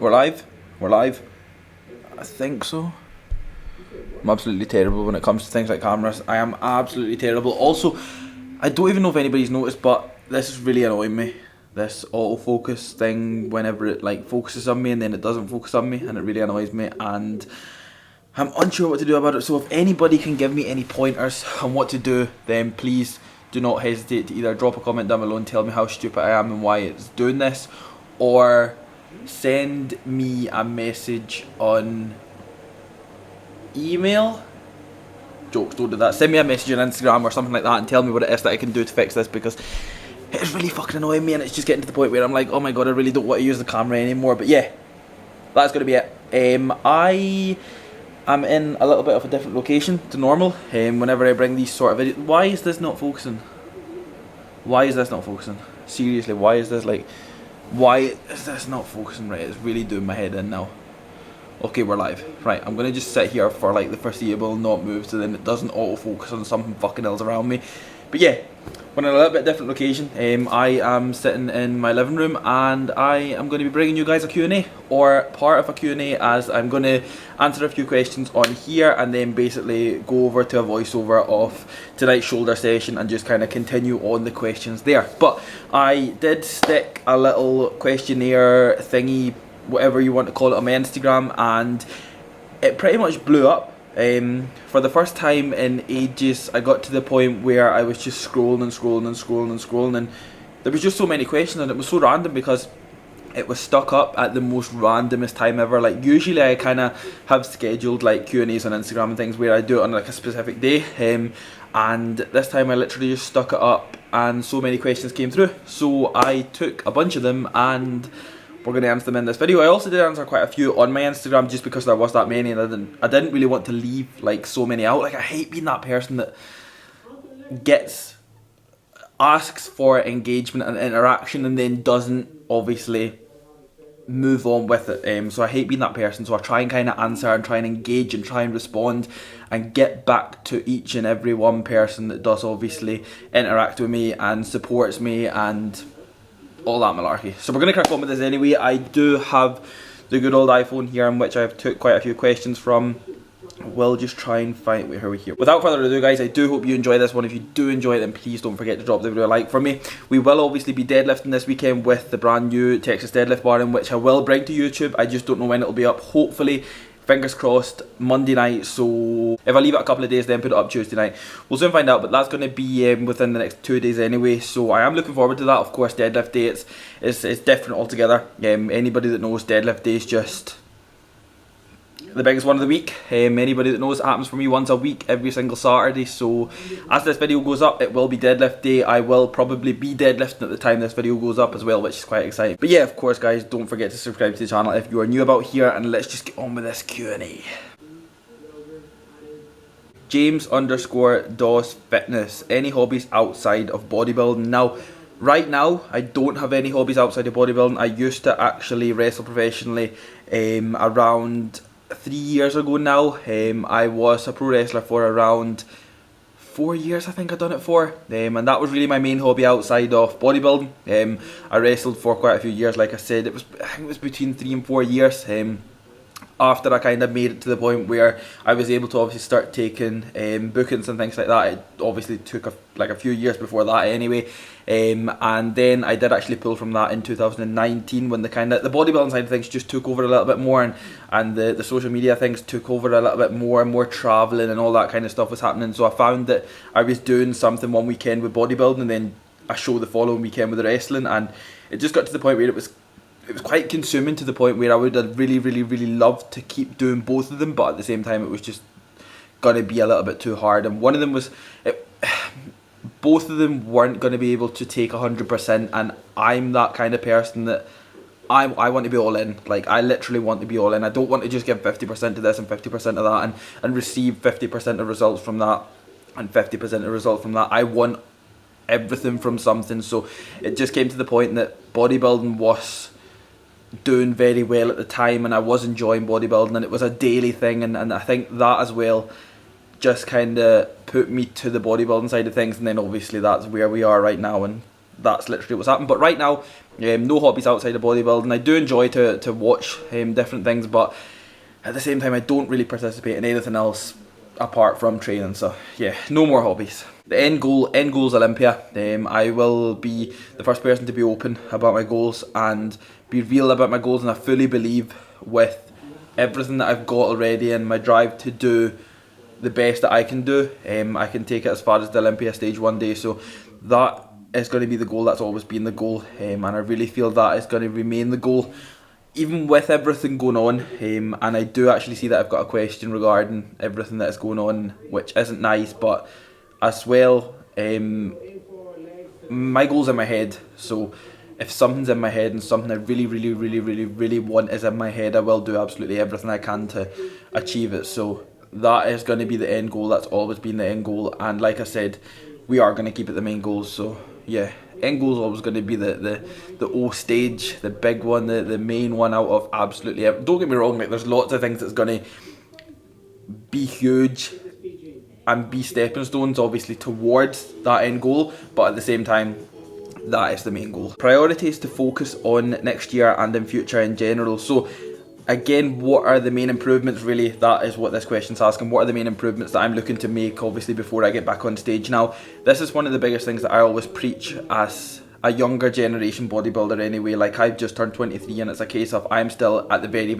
We're live? We're live? I think so. I'm absolutely terrible when it comes to things like cameras. I am absolutely terrible. Also, I don't even know if anybody's noticed, but this is really annoying me. This autofocus thing, whenever it like focuses on me and then it doesn't focus on me, and it really annoys me, and I'm unsure what to do about it. So if anybody can give me any pointers on what to do, then please do not hesitate to either drop a comment down below and tell me how stupid I am and why it's doing this, or send me a message on email. Jokes, don't do that. Send me a message on Instagram or something like that and tell me what it is that I can do to fix this, because it's really fucking annoying me and it's just getting to the point where I'm like, oh my god, I really don't want to use the camera anymore. But yeah, that's going to be it. I am in a little bit of a different location to normal whenever I bring these sort of videos. Why is this not focusing? Why is this not focusing? Seriously, why is this like... Why is this not focusing right? It's really doing my head in now. Okay, we're live. Right, I'm gonna just sit here for like the foreseeable, not move, so then it doesn't autofocus on something fucking else around me. But yeah, we're in a little bit different location. I am sitting in my living room and I am going to be bringing you guys a Q&A, or part of a Q&A, as I'm going to answer a few questions on here and then basically go over to a voiceover of tonight's shoulder session and just kind of continue on the questions there. But I did stick a little questionnaire thingy, whatever you want to call it, on my Instagram, and it pretty much blew up. For the first time in ages, I got to the point where I was just scrolling and there was just so many questions, and it was so random because it was stuck up at the most randomest time ever. Like usually I kind of have scheduled like Q&As on Instagram and things where I do it on like a specific day, and this time I literally just stuck it up and so many questions came through, so I took a bunch of them and we're going to answer them in this video. I also did answer quite a few on my Instagram just because there was that many, and I didn't really want to leave like so many out. Like I hate being that person that asks for engagement and interaction and then doesn't obviously move on with it. So I hate being that person, so I try and kind of answer and try and engage and try and respond and get back to each and every one person that does obviously interact with me and supports me and all that malarkey. So we're going to crack on with this anyway. I do have the good old iPhone here, in which I've took quite a few questions from. We'll just try and find... Wait, here we here. Without further ado, guys, I do hope you enjoy this one. If you do enjoy it, then please don't forget to drop the video a like for me. We will obviously be deadlifting this weekend with the brand new Texas deadlift bar, in which I will bring to YouTube. I just don't know when it'll be up. Hopefully, fingers crossed, Monday night. So if I leave it a couple of days, then put it up Tuesday night. We'll soon find out, but that's going to be within the next 2 days anyway. So I am looking forward to that. Of course, deadlift day, it's different altogether. Anybody that knows, deadlift day is just the biggest one of the week. Anybody that knows, it happens for me once a week, every single Saturday. So as this video goes up, it will be deadlift day. I will probably be deadlifting at the time this video goes up as well, which is quite exciting. But yeah, of course guys, don't forget to subscribe to the channel if you are new about here, and let's just get on with this Q&A. James_Dos Fitness. Any hobbies outside of bodybuilding? Now, right now, I don't have any hobbies outside of bodybuilding. I used to actually wrestle professionally around 3 years ago now. I was a pro wrestler for around 4 years, I think I've done it for, and that was really my main hobby outside of bodybuilding. I wrestled for quite a few years, like I said. I think it was between 3 and 4 years. After I kind of made it to the point where I was able to obviously start taking bookings and things like that. It obviously took a few years before that anyway, and then I did actually pull from that in 2019 when the bodybuilding side of things just took over a little bit more, and the social media things took over a little bit more, and more travelling and all that kind of stuff was happening. So I found that I was doing something one weekend with bodybuilding and then a show the following weekend with the wrestling, and it just got to the point where it was quite consuming, to the point where I would have really loved to keep doing both of them, but at the same time it was just going to be a little bit too hard. And one of them was, both of them weren't going to be able to take 100%, and I'm that kind of person that I want to be all in. Like, I literally want to be all in. I don't want to just give 50% to this and 50% of that and receive 50% of results from that and 50% of results from that. I want everything from something. So it just came to the point that bodybuilding was doing very well at the time, and I was enjoying bodybuilding, and it was a daily thing, and I think that as well just kind of put me to the bodybuilding side of things. And then obviously that's where we are right now, and that's literally what's happened. But right now, no hobbies outside of bodybuilding. I do enjoy to watch different things, but at the same time, I don't really participate in anything else apart from training. So yeah, no more hobbies. The end goal is Olympia. I will be the first person to be open about my goals and be real about my goals, and I fully believe with everything that I've got already and my drive to do the best that I can do, I can take it as far as the Olympia stage one day. So that is going to be the goal. That's always been the goal, and I really feel that is going to remain the goal even with everything going on. And I do actually see that I've got a question regarding everything that is going on, which isn't nice, but as well, my goal's in my head. So if something's in my head and something I really want is in my head, I will do absolutely everything I can to achieve it. So that is going to be the end goal. That's always been the end goal, and like I said, we are going to keep it the main goal. So yeah, end goal is always going to be the O stage, the big one, the main one out of absolutely everything. Don't get me wrong, like, there's lots of things that's going to be huge and be stepping stones obviously towards that end goal, but at the same time, that is the main goal. Priorities to focus on next year and in future in general. So again, what are the main improvements? Really, that is what this question's asking. What are the main improvements that I'm looking to make, obviously, before I get back on stage? Now, this is one of the biggest things that I always preach as a younger generation bodybuilder anyway. Like, I've just turned 23 and it's a case of I'm still at the very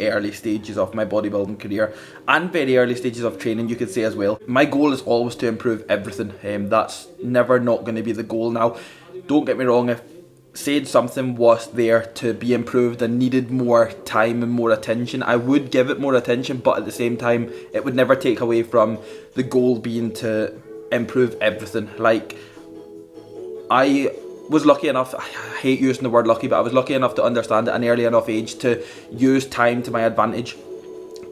early stages of my bodybuilding career and very early stages of training, you could say, as well. My goal is always to improve everything. That's never not going to be the goal. Now, don't get me wrong, if said something was there to be improved and needed more time and more attention, I would give it more attention, but at the same time, it would never take away from the goal being to improve everything. Like, I was lucky enough, I hate using the word lucky, but I was lucky enough to understand at an early enough age to use time to my advantage.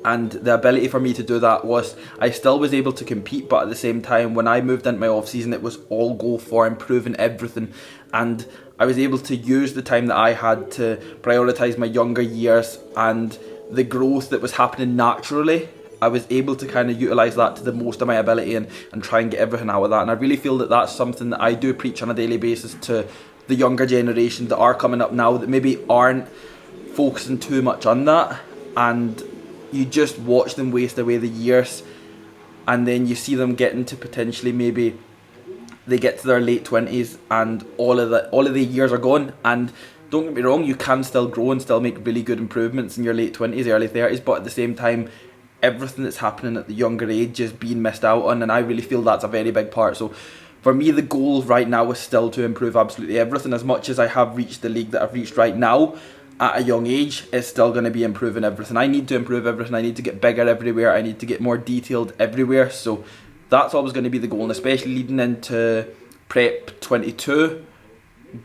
And the ability for me to do that was, I still was able to compete, but at the same time, when I moved into my off season, it was all go for improving everything. And I was able to use the time that I had to prioritise my younger years and the growth that was happening naturally. I was able to kind of utilise that to the most of my ability and try and get everything out of that. And I really feel that that's something that I do preach on a daily basis to the younger generation that are coming up now, that maybe aren't focusing too much on that, and you just watch them waste away the years, and then you see them getting to potentially, maybe they get to their late 20s and all of the years are gone. And don't get me wrong, you can still grow and still make really good improvements in your late 20s, early 30s, but at the same time, everything that's happening at the younger age is being missed out on, and I really feel that's a very big part. So for me, the goal right now is still to improve absolutely everything. As much as I have reached the league that I've reached right now at a young age, it's still going to be improving everything. I need to improve everything. I need to get bigger everywhere. I need to get more detailed everywhere. So that's always going to be the goal, and especially leading into Prep 22,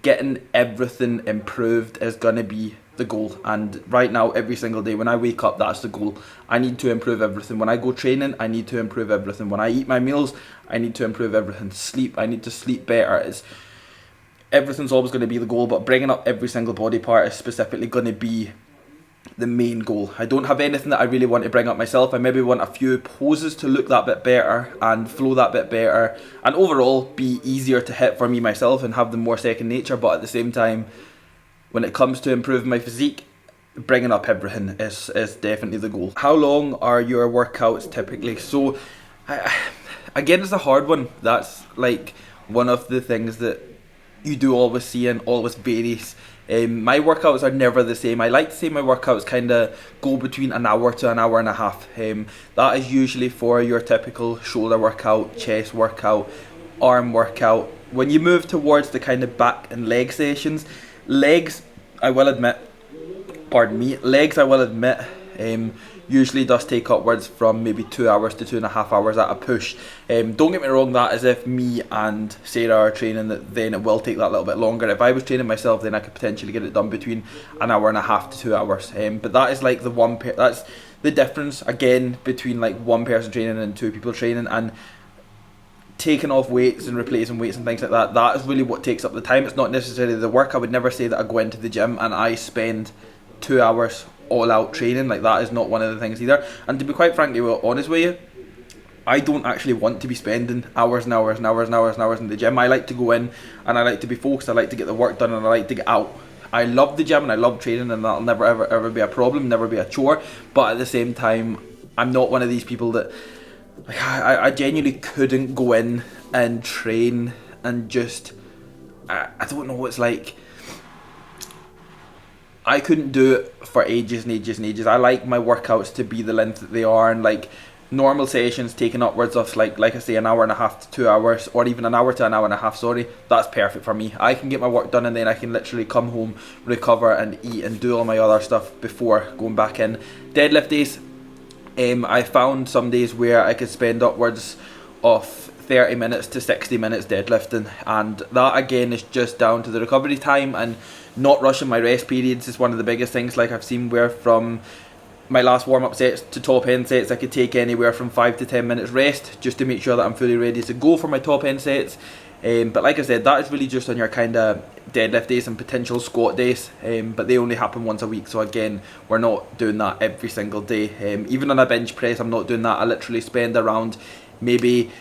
getting everything improved is going to be the goal. And right now, every single day when I wake up, that's the goal. I need to improve everything. When I go training, I need to improve everything. When I eat my meals, I need to improve everything. Sleep, I need to sleep better. Everything's always going to be the goal, but bringing up every single body part is specifically going to be the main goal. I don't have anything that I really want to bring up myself. I maybe want a few poses to look that bit better and flow that bit better, and overall be easier to hit for me myself and have them more second nature. But at the same time, when it comes to improving my physique, bringing up everything is definitely the goal. How long are your workouts typically? So again, it's a hard one. That's like one of the things that you do always see and always varies. My workouts are never the same. I like to say my workouts kind of go between an hour to an hour and a half. That is usually for your typical shoulder workout, chest workout, arm workout. When you move towards the kind of back and leg sessions, legs, I will admit, usually does take upwards from maybe 2 hours to 2.5 hours at a push. Don't get me wrong, that is if me and Sarah are training, that then it will take that little bit longer. If I was training myself, then I could potentially get it done between an hour and a half to 2 hours. But that is like that's the difference again between like one person training and two people training, and taking off weights and replacing weights and things like that. That is really what takes up the time. It's not necessarily the work. I would never say that I go into the gym and I spend 2 hours all out training. Like, that is not one of the things either. And to be quite frankly honest with you, I don't actually want to be spending hours and hours and hours and hours and hours in the gym. I like to go in and I like to be focused. I like to get the work done and I like to get out. I love the gym and I love training, and that'll never ever ever be a problem, never be a chore. But at the same time, I'm not one of these people that, like, I genuinely couldn't go in and train and just, I don't know, it's like, I couldn't do it for ages and ages and ages. I like my workouts to be the length that they are, and like normal sessions taking upwards of like I say, an hour and a half to 2 hours, or even an hour to an hour and a half, sorry, that's perfect for me. I can get my work done and then I can literally come home, recover and eat and do all my other stuff before going back in. Deadlift days, I found some days where I could spend upwards of 30 minutes to 60 minutes deadlifting, and that again is just down to the recovery time and not rushing my rest periods is one of the biggest things. Like I've seen where from my last warm-up sets to top end sets I could take anywhere from 5 to 10 minutes rest just to make sure that I'm fully ready to go for my top end sets. But like I said, that is really just on your kind of deadlift days and potential squat days, but they only happen once a week, so again, we're not doing that every single day. Even on a bench press, I'm not doing that. I literally spend around maybe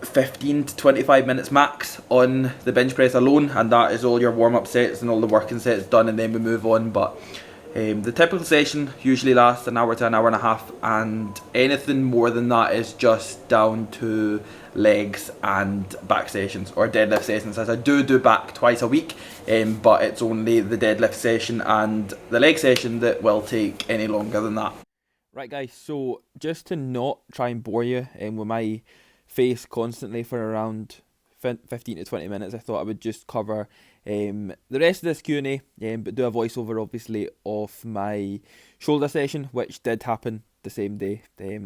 15 to 25 minutes max on the bench press alone, and that is all your warm-up sets and all the working sets done, and then we move on. But the typical session usually lasts an hour to an hour and a half, and anything more than that is just down to legs and back sessions or deadlift sessions, as I do back twice a week, but it's only the deadlift session and the leg session that will take any longer than that. Right guys, so just to not try and bore you with my face constantly for around 15 to 20 minutes, I thought I would just cover the rest of this Q&A, but do a voiceover obviously of my shoulder session, which did happen the same day,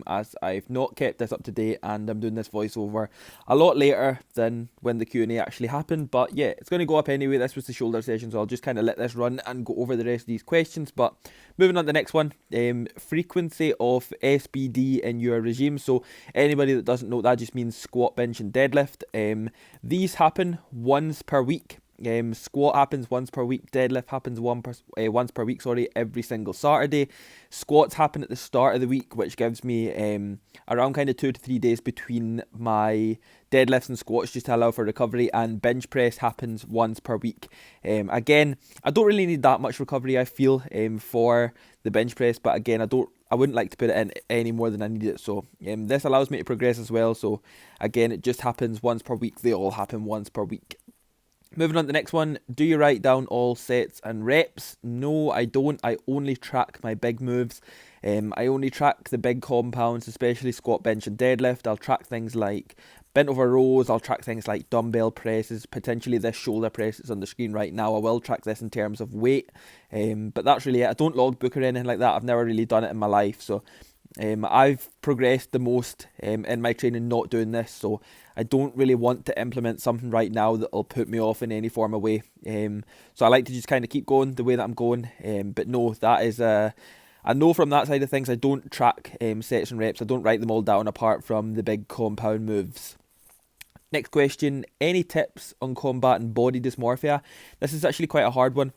as I've not kept this up to date and I'm doing this voiceover a lot later than when the Q&A actually happened. But yeah, it's going to go up anyway. This was the shoulder session, so I'll just kind of let this run and go over the rest of these questions. But moving on to the next one, frequency of SBD in your regime. So anybody that doesn't know, that just means squat, bench and deadlift. These happen once per week. Squat happens once per week, deadlift happens once per week, every single Saturday. Squats happen at the start of the week, which gives me around kind of 2 to 3 days between my deadlifts and squats just to allow for recovery, and bench press happens once per week. Again, I don't really need that much recovery, I feel, for the bench press, but again, I wouldn't like to put it in any more than I need it. So this allows me to progress as well. So again, it just happens once per week. They all happen once per week. Moving on to the next one, do you write down all sets and reps? No, I don't. I only track my big moves. I only track the big compounds, especially squat, bench and deadlift. I'll track things like bent over rows. I'll track things like dumbbell presses, potentially this shoulder press that's on the screen right now. I will track this in terms of weight, but that's really it. I don't logbook or anything like that. I've never really done it in my life, so I've progressed the most in my training not doing this, so I don't really want to implement something right now that will put me off in any form of way. So I like to just kind of keep going the way that I'm going. But no, that is a no from that side of things. I don't track sets and reps. I don't write them all down apart from the big compound moves. Next question, any tips on combating body dysmorphia? This is actually quite a hard one.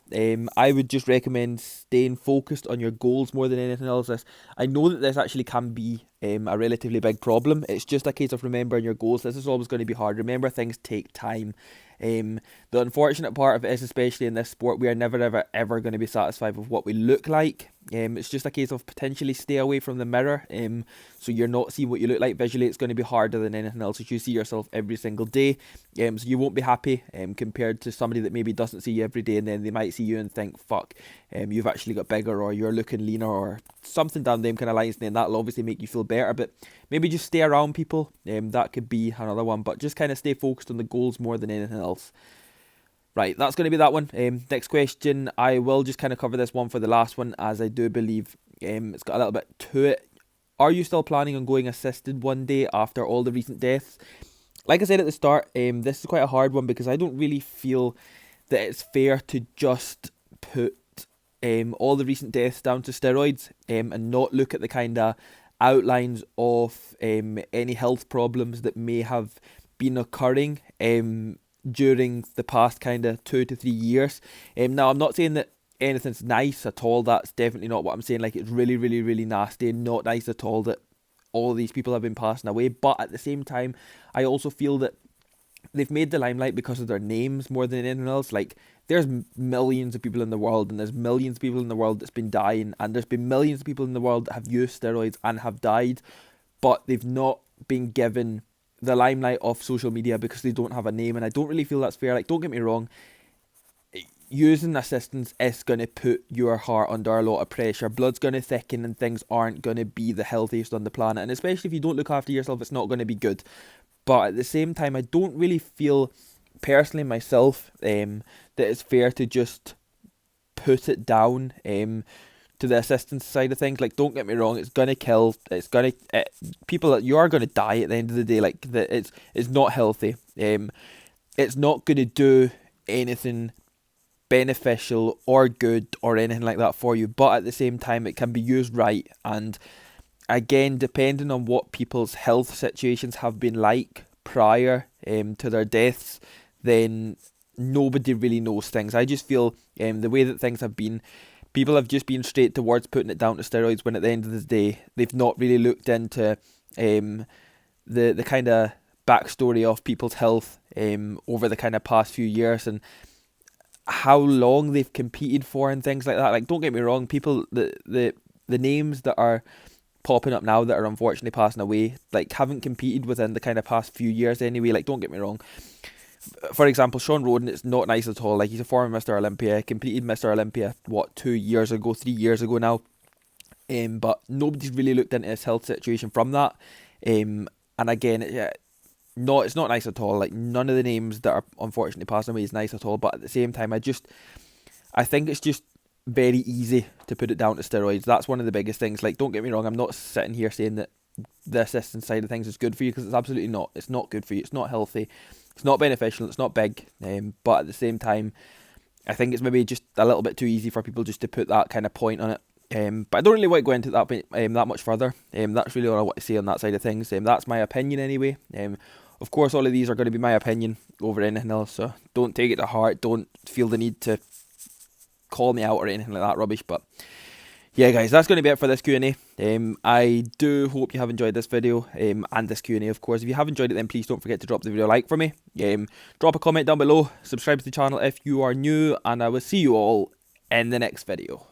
I would just recommend staying focused on your goals more than anything else. I know that this actually can be a relatively big problem. It's just a case of remembering your goals. This is always going to be hard. Remember, things take time. The unfortunate part of it is, especially in this sport, we are never ever going to be satisfied with what we look like. It's just a case of potentially stay away from the mirror, so you're not seeing what you look like visually. It's going to be harder than anything else if you see yourself every single day, so you won't be happy compared to somebody that maybe doesn't see you every day, and then they might see you and think, fuck, you've actually got bigger, or you're looking leaner, or something down them kind of lines, and then that'll obviously make you feel better. But maybe just stay around people, that could be another one, but just kind of stay focused on the goals more than anything else. Right, that's going to be that one. Next question, I will just kind of cover this one for the last one, as I do believe it's got a little bit to it. Are you still planning on going assisted one day after all the recent deaths? Like I said at the start, this is quite a hard one because I don't really feel that it's fair to just put all the recent deaths down to steroids and not look at the kind of outlines of any health problems that may have been occurring during the past kind of 2 to 3 years. Now, I'm not saying that anything's nice at all. That's definitely not what I'm saying. Like, it's really, really, really nasty and not nice at all that all of these people have been passing away. But at the same time, I also feel that they've made the limelight because of their names more than anything else. Like, there's millions of people in the world, and there's millions of people in the world that's been dying, and there's been millions of people in the world that have used steroids and have died, but they've not been given the limelight of social media because they don't have a name. And I don't really feel that's fair. Like, don't get me wrong, using assistance is going to put your heart under a lot of pressure. Blood's going to thicken and things aren't going to be the healthiest on the planet. And especially if you don't look after yourself, it's not going to be good. But at the same time, I don't really feel, personally myself, that it's fair to just put it down to the assistance side of things. Like, don't get me wrong, it's going to kill, people, you are going to die at the end of the day. Like, it's not healthy. It's not going to do anything beneficial or good or anything like that for you, but at the same time it can be used right. And again, depending on what people's health situations have been like prior to their deaths, then nobody really knows things. I just feel the way that things have been, people have just been straight towards putting it down to steroids, when at the end of the day they've not really looked into the kind of backstory of people's health over the kind of past few years, and how long they've competed for and things like that. Like, don't get me wrong, people, the names that are popping up now that are unfortunately passing away, like, haven't competed within the kind of past few years anyway. Like, don't get me wrong, for example, Sean Roden, it's not nice at all. Like, he's a former Mr. Olympia, competed Mr. Olympia 3 years ago now, but nobody's really looked into his health situation from that. And again, it's not nice at all. Like, none of the names that are unfortunately passing away is nice at all. But at the same time, I think it's just very easy to put it down to steroids. That's one of the biggest things. Like, don't get me wrong, I'm not sitting here saying that the assistance side of things is good for you, because it's absolutely not. It's not good for you. It's not healthy. It's not beneficial. It's not big. But at the same time, I think it's maybe just a little bit too easy for people just to put that kind of point on it. But I don't really want to go into that that much further. That's really all I want to say on that side of things. That's my opinion anyway. Of course, all of these are going to be my opinion over anything else, so don't take it to heart. Don't feel the need to call me out or anything like that rubbish. But yeah, guys, that's going to be it for this Q&A. I do hope you have enjoyed this video and this Q&A, of course. If you have enjoyed it, then please don't forget to drop the video a like for me. Drop a comment down below. Subscribe to the channel if you are new, and I will see you all in the next video.